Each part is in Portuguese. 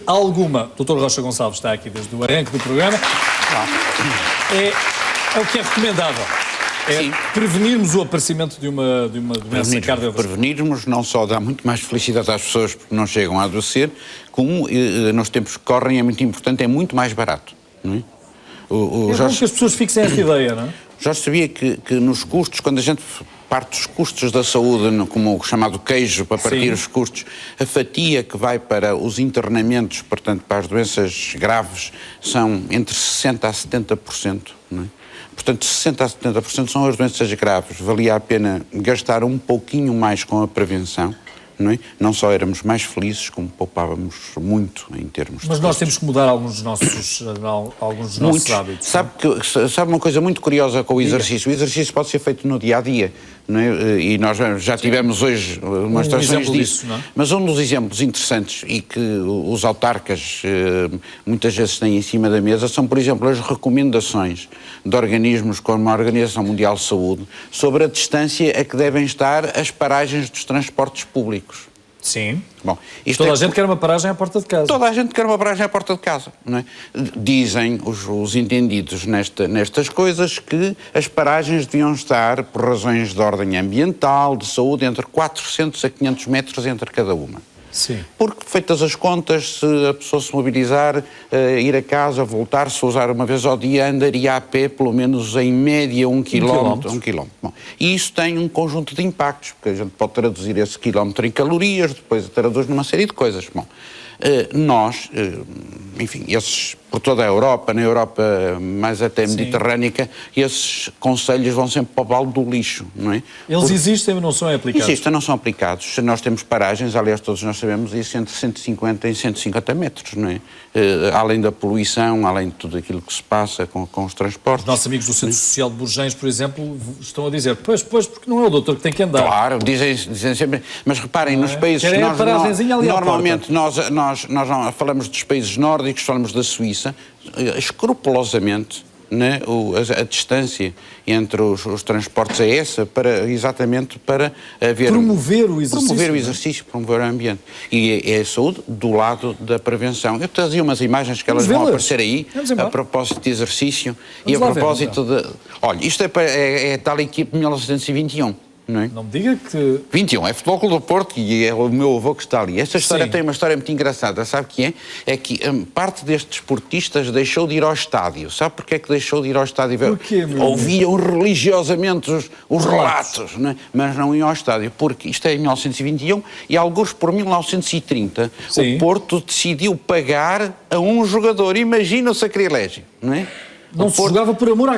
alguma, Dr. Rocha Gonçalves está aqui desde o arranque do programa, é o que é recomendável. É prevenirmos o aparecimento de uma doença cardiovascular. Prevenirmos não só dá muito mais felicidade às pessoas porque não chegam a adoecer, como nos tempos que correm é muito importante, é muito mais barato. Não é? É bom que as pessoas fixem esta ideia, não é? Já sabia que nos custos, quando a gente parte dos custos da saúde, como o chamado queijo, para partir os custos, a fatia que vai para os internamentos, portanto, para as doenças graves, são entre 60% a 70%, não é? Portanto, 60% a 70% são as doenças graves. Valia a pena gastar um pouquinho mais com a prevenção, não é? Não só éramos mais felizes, como poupávamos muito em termos Mas de nós custos. temos que mudar alguns dos nossos hábitos. Sabe uma coisa muito curiosa com o exercício? O exercício pode ser feito no dia-a-dia, não é? E nós já tivemos hoje umas situações disso. Não é? Mas um dos exemplos interessantes e que os autarcas muitas vezes têm em cima da mesa são, por exemplo, as recomendações de organismos como a Organização Mundial de Saúde sobre a distância a que devem estar as paragens dos transportes públicos. Sim. Bom, toda a gente quer uma paragem à porta de casa. Toda a gente quer uma paragem à porta de casa, não é? Dizem os entendidos nestas coisas que as paragens deviam estar, por razões de ordem ambiental, de saúde, entre 400 a 500 metros entre cada uma. Sim. Porque, feitas as contas, se a pessoa se mobilizar, ir a casa, voltar, se usar uma vez ao dia, andaria a pé pelo menos em média 1 quilómetro. Bom, e isso tem um conjunto de impactos, porque a gente pode traduzir esse quilómetro em calorias, depois traduz numa série de coisas. Bom, nós, enfim, esses por toda a Europa, na Europa mais até mediterrânica, esses conselhos vão sempre para o balde do lixo, não é? Eles existem, mas não são aplicados. Existem, não são aplicados. Nós temos paragens, aliás, todos nós sabemos isso, entre 150 e 150 metros, não é? Além da poluição, além de tudo aquilo que se passa com os transportes. Os nossos amigos do Centro Social de Burgens, por exemplo, estão a dizer, pois, porque não é o doutor que tem que andar. Claro, dizem sempre, mas reparem, nos países que nós normalmente nós não falamos dos países nórdicos, falamos da Suíça, escrupulosamente, né, a distância entre os transportes é essa, exatamente para haver... Promover o exercício. Promover o exercício, promover o ambiente. E é a saúde do lado da prevenção. Eu trazia umas imagens que elas vão aparecer aí, a propósito de exercício e a propósito de... Olha, isto é tal equipe de 1921. Não é? Não me diga que... 21, é Futebol Clube do Porto e é o meu avô que está ali. Esta história tem uma história muito engraçada, sabe o que é? É que parte destes esportistas deixou de ir ao estádio. Sabe porquê é que deixou de ir ao estádio? Porquê, meu Ouviam religiosamente os relatos, não é? Mas não iam ao estádio, porque isto é em 1921 e alguns por 1930 o Porto decidiu pagar a um jogador. Imagina o sacrilégio, não é? Não se jogava por amor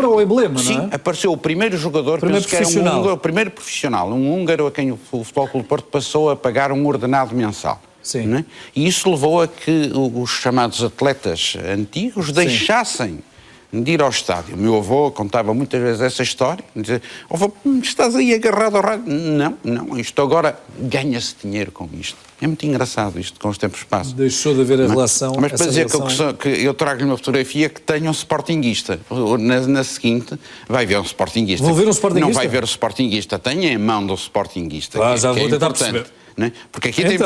ao emblema, sim, não é? Sim, apareceu o primeiro jogador, penso que era o primeiro profissional, um húngaro a quem o Futebol Clube do Porto passou a pagar um ordenado mensal. Sim. Não é? E isso levou a que os chamados atletas antigos deixassem de ir ao estádio. O meu avô contava muitas vezes essa história, dizia, avô, estás aí agarrado ao rádio? Não, isto agora ganha-se dinheiro com isto. É muito engraçado isto, com os tempos passam. Deixou de haver a relação... Mas para dizer que eu trago-lhe uma fotografia que tenha um sportinguista. Na seguinte, vai ver um sportinguista. Vou ver um sportinguista? Não vai ver o sportinguista, tenha em mão do sportinguista. Já vou tentar perceber. Não é? Porque aqui tem...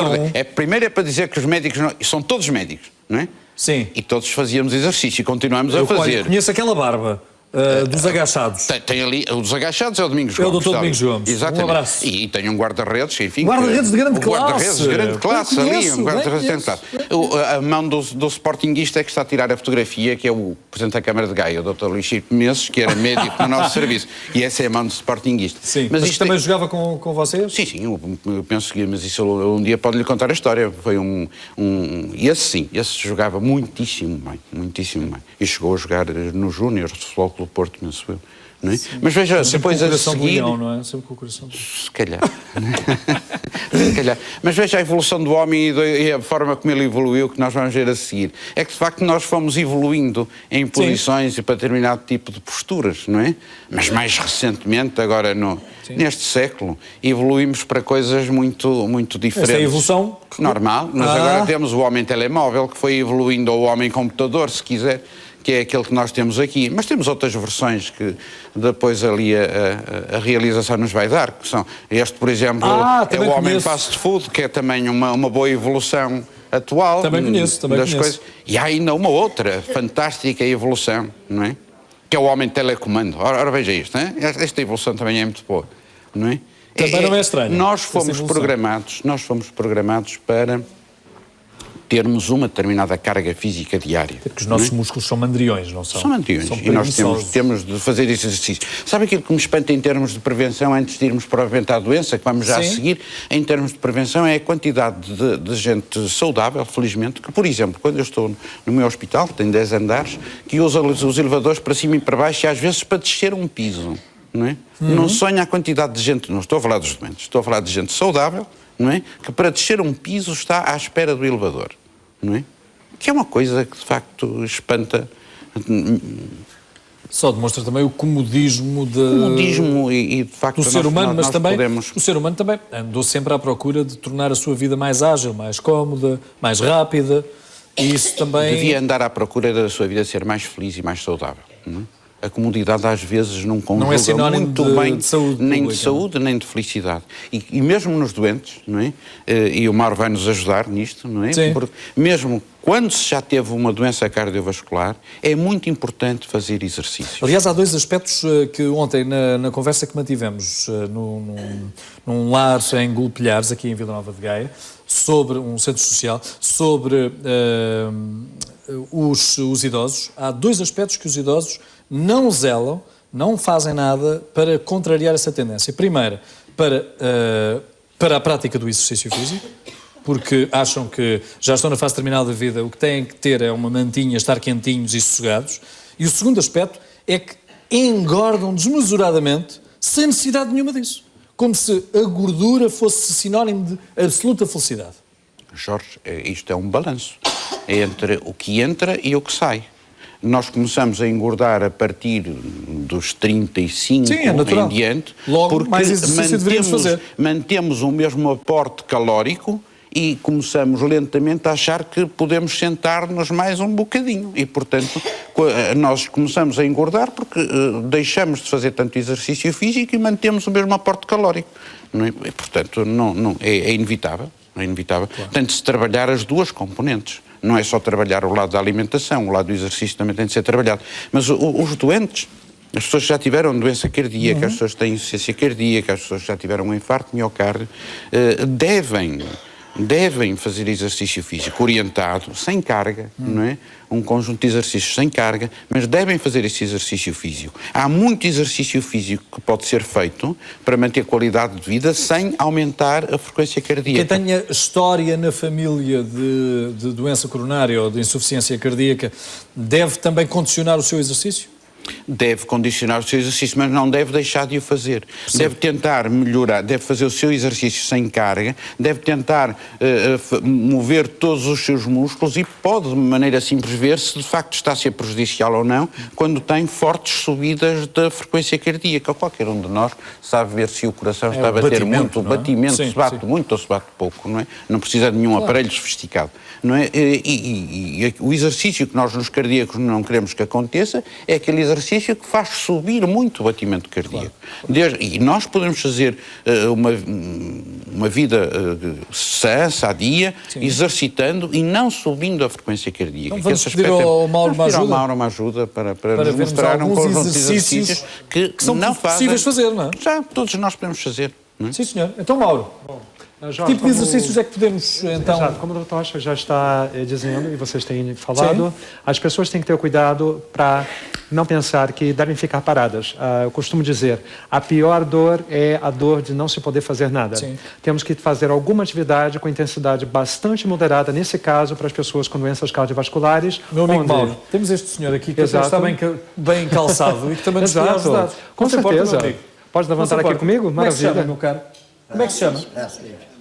Primeiro é para dizer que os médicos são todos médicos, não é? Sim. E todos fazíamos exercício e continuamos a fazer. Olha, conheço aquela barba. Dos agachados. Tem ali, o dos agachados é o Domingos Gomes. É o Dr. Domingos Gomes. Exatamente. Um abraço. E tem um guarda-redes, enfim. Guarda-redes de grande classe. Guarda-redes de grande classe ali, um guarda-redes de grande classe. A mão do sportinguista é que está a tirar a fotografia, que é o Presidente da Câmara de Gaia, o Dr. Luís Chico Menezes, que era médico no nosso serviço. E essa é a mão do sportinguista. Sim, mas isto também jogava com vocês? Sim, eu penso que, mas isso um dia pode-lhe contar a história. Foi esse jogava muitíssimo bem. E chegou a jogar no Júnior do Futebol Clube do Porto, penso eu. Não é? Mas veja, depois a seguir... não é? Sempre com o coração do... Se calhar. Mas veja a evolução do homem e a forma como ele evoluiu, que nós vamos ver a seguir. É que, de facto, nós fomos evoluindo em posições e para determinado tipo de posturas, não é? Mas mais recentemente, agora neste século, evoluímos para coisas muito diferentes. Esta é a evolução... Normal. Nós agora temos o homem telemóvel, que foi evoluindo ao homem computador, se quiser, que é aquele que nós temos aqui. Mas temos outras versões que depois ali a realização nos vai dar, que são este, por exemplo, é o homem fast food, que é também uma boa evolução atual. Também conheço. Coisas. E há ainda uma outra fantástica evolução, não é? Que é o homem de telecomando. Ora veja isto, não é? Esta evolução também é muito boa, não é? Também não é estranho. Nós fomos programados para termos uma determinada carga física diária. Porque os nossos músculos são mandriões, não são? São mandriões. E nós temos de fazer esse exercício. Sabe aquilo que me espanta em termos de prevenção, antes de irmos propriamente à doença, que vamos já a seguir, em termos de prevenção, é a quantidade de gente saudável, felizmente, que, por exemplo, quando eu estou no meu hospital, que tem 10 andares, que usa os elevadores para cima e para baixo e às vezes para descer um piso, não é? Não sonha a quantidade de gente, não estou a falar dos doentes, estou a falar de gente saudável, não é? Que para descer um piso está à espera do elevador, não é? Que é uma coisa que de facto espanta. Só demonstra também o comodismo e de facto do ser humano, mas também o ser humano também andou sempre à procura de tornar a sua vida mais ágil, mais cómoda, mais rápida, e isso também... Devia andar à procura da sua vida ser mais feliz e mais saudável, não é? A comodidade às vezes não conjuga muito bem de saúde nem pública, de saúde nem de felicidade. E mesmo nos doentes, não é? E o Mauro vai nos ajudar nisto, não é? Sim. Porque mesmo quando se já teve uma doença cardiovascular, é muito importante fazer exercício. Aliás, há dois aspectos que ontem, na conversa que mantivemos num lar em Golpilhares, aqui em Vila Nova de Gaia, sobre um centro social, sobre os idosos, há dois aspectos que os idosos não zelam, não fazem nada para contrariar essa tendência. Primeiro, para a prática do exercício físico, porque acham que já estão na fase terminal da vida, o que têm que ter é uma mantinha, estar quentinhos e sossegados. E o segundo aspecto é que engordam desmesuradamente sem necessidade nenhuma disso. Como se a gordura fosse sinónimo de absoluta felicidade. Jorge, isto é um balanço entre o que entra e o que sai. Nós começamos a engordar a partir dos 35 em diante, logo porque mais exercício deveríamos fazer. Mantemos o mesmo aporte calórico e começamos lentamente a achar que podemos sentar-nos mais um bocadinho. E, portanto, nós começamos a engordar porque deixamos de fazer tanto exercício físico e mantemos o mesmo aporte calórico. Não é? E, portanto, é inevitável. É inevitável. Claro. Tem de se trabalhar as duas componentes. Não é só trabalhar o lado da alimentação, o lado do exercício também tem de ser trabalhado. Mas os doentes, as pessoas que já tiveram doença cardíaca, as pessoas que têm insuficiência cardíaca, as pessoas que já tiveram um infarto de miocárdio, devem fazer exercício físico orientado, sem carga, não é? Um conjunto de exercícios sem carga, mas devem fazer esse exercício físico. Há muito exercício físico que pode ser feito para manter qualidade de vida sem aumentar a frequência cardíaca. Quem tenha história na família de doença coronária ou de insuficiência cardíaca deve também condicionar o seu exercício? Deve condicionar o seu exercício, mas não deve deixar de o fazer. Sim. Deve tentar melhorar, deve fazer o seu exercício sem carga, deve tentar mover todos os seus músculos e pode, de maneira simples, ver se de facto está a ser prejudicial ou não quando tem fortes subidas da frequência cardíaca. Qualquer um de nós sabe ver se o coração está a bater muito, o batimento, se bate muito ou se bate pouco, não é? Não precisa de nenhum aparelho sofisticado, não é? E o exercício que nós nos cardíacos não queremos que aconteça é aquele exercício que faz subir muito o batimento cardíaco. Claro. E nós podemos fazer uma vida sã, sadia, exercitando e não subindo a frequência cardíaca. Então vamos pedir ao Mauro uma ajuda para nos mostrar um conjunto de exercícios que são não possíveis fazer, não é? Já, todos nós podemos fazer. Não é? Sim, senhor. Então, Mauro, que tipo de exercícios é que podemos, então... Exato, como o Dr. Rocha já está dizendo, e vocês têm falado, as pessoas têm que ter cuidado para não pensar que devem ficar paradas. Eu costumo dizer, a pior dor é a dor de não se poder fazer nada. Sim. Temos que fazer alguma atividade com intensidade bastante moderada, nesse caso, para as pessoas com doenças cardiovasculares. Meu amigo Mauro, temos este senhor aqui que está bem calçado e que também nos pode ajudar. Com certeza. Pode levantar aqui comigo? Maravilha. Como é que se chama, meu caro? Como é que se chama?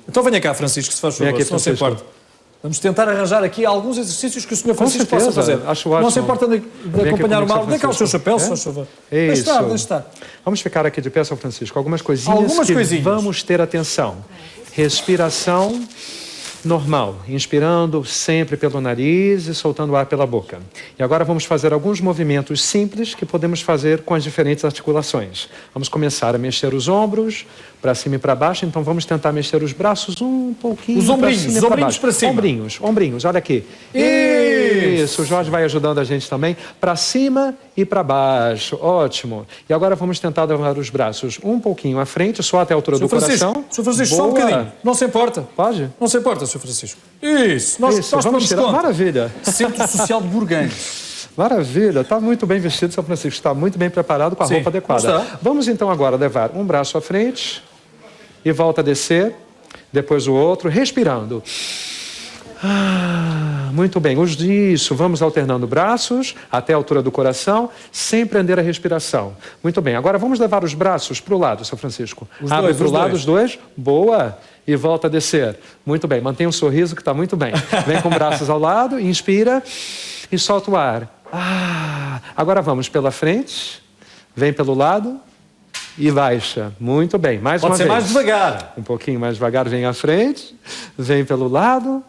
Então venha cá, Francisco, se faz favor, se não se importa. Vamos tentar arranjar aqui alguns exercícios que o Sr. Francisco possa fazer. Não se importa de acompanhar o Mauro. Dê cá o seu chapéu, se faz favor. Isso. Deixa estar. Vamos ficar aqui de pé, São Francisco. Algumas coisinhas que vamos ter atenção. Respiração, normal, inspirando sempre pelo nariz e soltando o ar pela boca. E agora vamos fazer alguns movimentos simples que podemos fazer com as diferentes articulações. Vamos começar a mexer os ombros para cima e para baixo, então vamos tentar mexer os braços um pouquinho Os ombrinhos, para cima os e para ombrinhos baixo. para cima. Ombrinhos, olha aqui. Isso, o Jorge vai ajudando a gente também. Para cima e para baixo, ótimo. E agora vamos tentar levar os braços um pouquinho à frente, só até a altura do coração. Sr. Francisco, só um Boa. bocadinho. Não se importa. Pode? Não se importa, Sr. Francisco. Isso, nós Isso, vamos tomamos tirar. conta. Maravilha. Centro Social de Burganhos. Maravilha, está muito bem vestido, São Francisco, está muito bem preparado com a Sim, roupa adequada. está. Vamos então agora levar um braço à frente e volta a descer, depois o outro, respirando. Muito bem, isso, vamos alternando braços até a altura do coração, sem prender a respiração. Muito bem, agora vamos levar os braços para o lado, São Francisco. Abre para o lado os dois, boa, e volta a descer. Muito bem, mantenha um sorriso que está muito bem. Vem com braços ao lado, inspira e solta o ar. Agora vamos pela frente, vem pelo lado e baixa. Muito bem, mais uma vez. Pode ser mais devagar. Um pouquinho mais devagar, vem à frente, vem pelo lado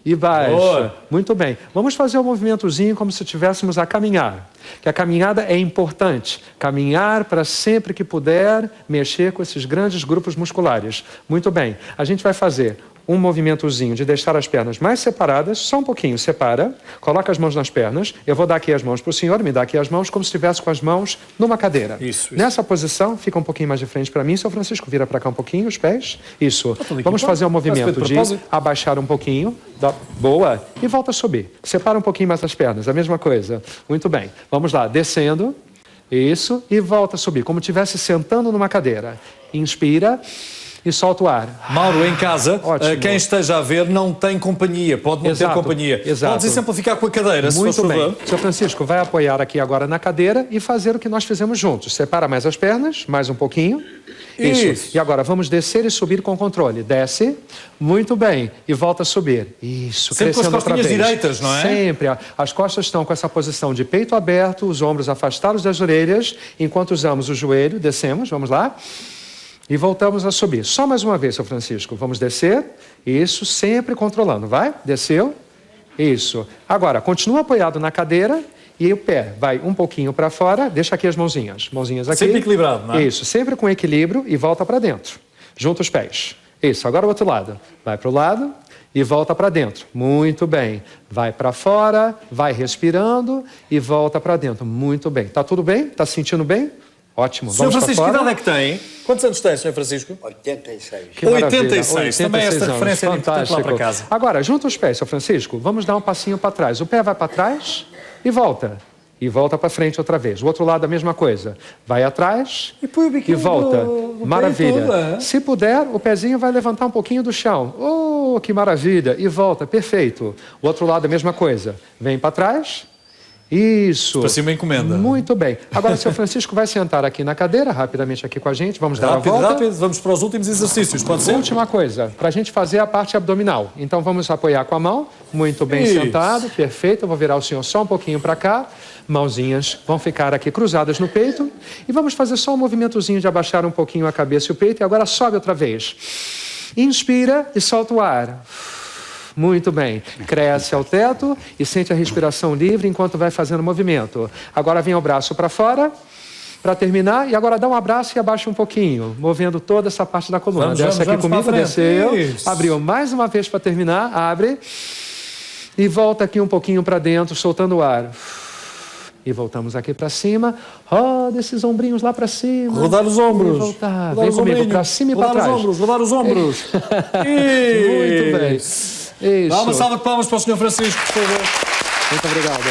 e baixa. Boa. Muito bem. Vamos fazer um movimentozinho como se estivéssemos a caminhar. Que a caminhada é importante. Caminhar para sempre que puder mexer com esses grandes grupos musculares. Muito bem. A gente vai fazer um movimentozinho de deixar as pernas mais separadas, só um pouquinho, separa, coloca as mãos nas pernas, eu vou dar aqui as mãos para o senhor, me dá aqui as mãos como se estivesse com as mãos numa cadeira. Isso. Nessa posição, fica um pouquinho mais de frente para mim, São Francisco, vira para cá um pouquinho, os pés, isso. Vamos fazer um movimento de abaixar um pouquinho, boa, e volta a subir. Separa um pouquinho mais as pernas, a mesma coisa. Muito bem, vamos lá, descendo, isso, e volta a subir, como se estivesse sentando numa cadeira. Inspira e solta o ar. Mauro, em casa, Ótimo. quem esteja a ver não tem companhia, pode não ter companhia. Exato. Pode exemplificar com a cadeira, se Muito for bem. favor. Sr. Francisco, vai apoiar aqui agora na cadeira e fazer o que nós fizemos juntos. Separa mais as pernas, mais um pouquinho. Isso. E agora vamos descer e subir com controle. Desce, muito bem, e volta a subir. Isso, sempre crescendo com as costinhas outra vez. direitas, não é? Sempre. As costas estão com essa posição de peito aberto, os ombros afastados das orelhas, enquanto usamos o joelho, descemos, vamos lá. E voltamos a subir. Só mais uma vez, Sr. Francisco. Vamos descer. Isso, sempre controlando. Vai, desceu. Isso. Agora, continua apoiado na cadeira e o pé vai um pouquinho para fora. Deixa aqui as mãozinhas. Mãozinhas aqui. Sempre equilibrado, não é? Isso, sempre com equilíbrio e volta para dentro. Junta os pés. Isso, agora o outro lado. Vai para o lado e volta para dentro. Muito bem. Vai para fora, vai respirando e volta para dentro. Muito bem. Tá tudo bem? Tá se sentindo bem? Ótimo. Sr. Vamos para Francisco, que fora. idade é que tem? Quantos anos tem, Sr. Francisco? 86. Que maravilha. 86. Também esta anos. referência é importante lá para casa. Agora, junta os pés, Sr. Francisco. Vamos dar um passinho para trás. O pé vai para trás e volta. E volta para frente outra vez. O outro lado a mesma coisa. Vai atrás põe o biquinho volta. do Maravilha. peito, Se puder, o pezinho vai levantar um pouquinho do chão. Oh, que maravilha. E volta. Perfeito. O outro lado a mesma coisa. Vem para trás. Isso. Para cima encomenda. Muito bem. Agora, o Sr. Francisco vai sentar aqui na cadeira, rapidamente aqui com a gente. Vamos dar a volta. Rápido. Vamos para os últimos exercícios, pode ser? Última coisa, para a gente fazer a parte abdominal. Então vamos apoiar com a mão, muito bem Isso. sentado, perfeito. Eu vou virar o senhor só um pouquinho para cá. Mãozinhas vão ficar aqui cruzadas no peito. E vamos fazer só um movimentozinho de abaixar um pouquinho a cabeça e o peito. E agora sobe outra vez. Inspira e solta o ar. Muito bem. Cresce ao teto e sente a respiração livre enquanto vai fazendo o movimento. Agora vem o braço para fora. Para terminar, e agora dá um abraço e abaixa um pouquinho, movendo toda essa parte da coluna. Desce aqui comigo, desceu, Isso. abriu mais uma vez para terminar, abre, e volta aqui um pouquinho para dentro, soltando o ar. E voltamos aqui para cima, roda esses ombrinhos lá para cima. Rodar os ombros. E voltar, Rodar vem os comigo, ombrinhos. para cima e para trás. Rodar os ombros. Muito bem. Isso. Dá uma salva de palmas para o Sr. Francisco, por favor. Muito obrigado.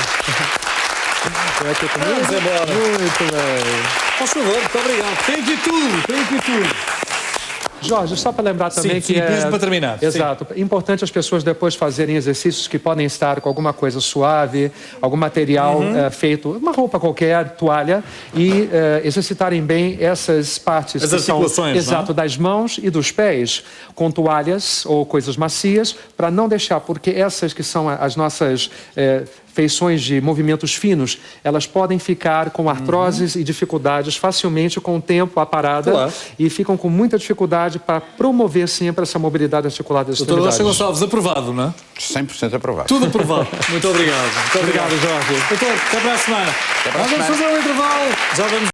Vem aqui comigo. Vamos embora. Muito bem. Por favor, muito obrigado. Tem aqui tudo. Jorge, só para lembrar também Sim, que mesmo para terminar. Exato. Importante as pessoas depois fazerem exercícios que podem estar com alguma coisa suave, algum material feito, uma roupa qualquer, toalha, e exercitarem bem essas partes As que são, articulações, exato, das mãos e dos pés, com toalhas ou coisas macias, para não deixar, porque essas que são as nossas feições de movimentos finos, elas podem ficar com artroses e dificuldades facilmente com o tempo à parada. Claro. E ficam com muita dificuldade para promover sempre essa mobilidade articular das Doutor extremidades. Rocha Gonçalves, aprovado, não é? 100% aprovado. Tudo aprovado. Muito obrigado. Muito Obrigado, Jorge. Doutor, até para a semana. Até para a Nós vamos semana. fazer um intervalo. Já vamos.